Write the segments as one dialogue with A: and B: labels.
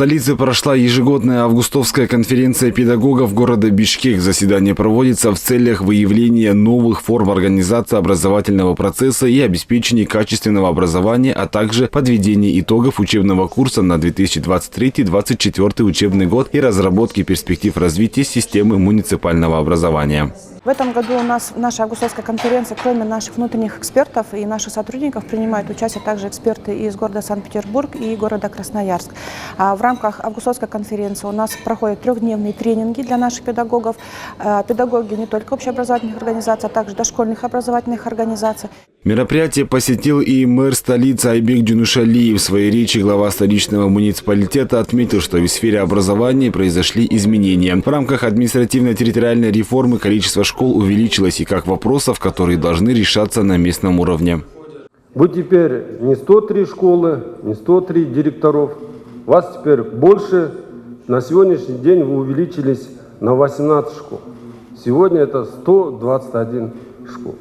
A: столице прошла ежегодная августовская конференция педагогов города Бишкек. Заседание проводится в целях выявления новых форм организации образовательного процесса и обеспечения качественного образования, а также подведения итогов учебного курса на 2023-2024 учебный год и разработки перспектив развития системы муниципального образования.
B: В этом году у нас наша августовская конференция, кроме наших внутренних экспертов и наших сотрудников, принимают участие также эксперты из города Санкт-Петербург и города Красноярск. В рамках августовской конференции у нас проходят трехдневные тренинги для наших педагогов. Педагоги не только общеобразовательных организаций, а также дошкольных образовательных организаций.
A: Мероприятие посетил и мэр столицы Айбек Джунушалиев. В своей речи глава столичного муниципалитета отметил, что в сфере образования произошли изменения. В рамках административно-территориальной реформы количество школ увеличилось и как вопросов, которые должны решаться на местном уровне.
C: Вы теперь не 103 школы, не 103 директоров. Вас теперь больше. На сегодняшний день вы увеличились на 18 школ. Сегодня это 121 школ.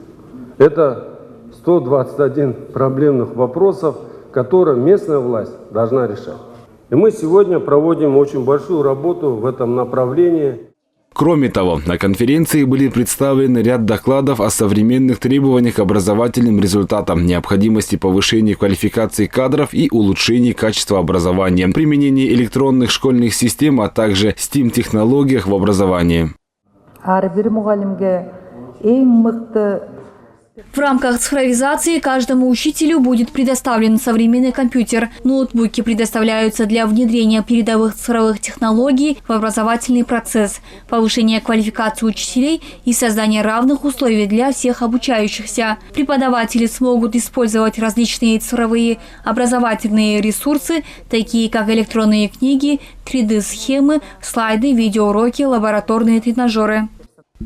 C: Это 121 проблемных вопросов, которые местная власть должна решать. И мы сегодня проводим очень большую работу в этом направлении.
A: Кроме того, на конференции были представлены ряд докладов о современных требованиях к образовательным результатам, необходимости повышения квалификации кадров и улучшения качества образования, применении электронных школьных систем, а также STEAM-технологиях в образовании.
D: В рамках цифровизации каждому учителю будет предоставлен современный компьютер. Ноутбуки предоставляются для внедрения передовых цифровых технологий в образовательный процесс, повышения квалификации учителей и создания равных условий для всех обучающихся. Преподаватели смогут использовать различные цифровые образовательные ресурсы, такие как электронные книги, 3D-схемы, слайды, видеоуроки, лабораторные тренажеры.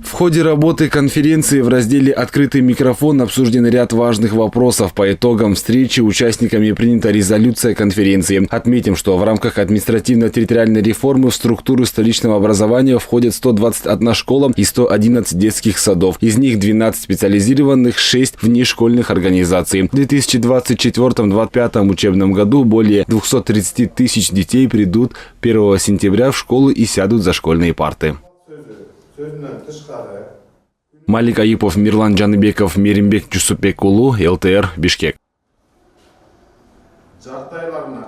A: В ходе работы конференции в разделе «Открытый микрофон» обсужден ряд важных вопросов. По итогам встречи участниками принята резолюция конференции. Отметим, что в рамках административно-территориальной реформы в структуру столичного образования входят 121 школа и 111 детских садов. Из них 12 специализированных, 6 внешкольных организаций. В 2024-2025 учебном году более 230 тысяч детей придут 1 сентября в школу и сядут за школьные парты. Малик Аипов, Мирлан Джаныбеков, Меримбек Чусупек улу, ЛТР, Бишкек.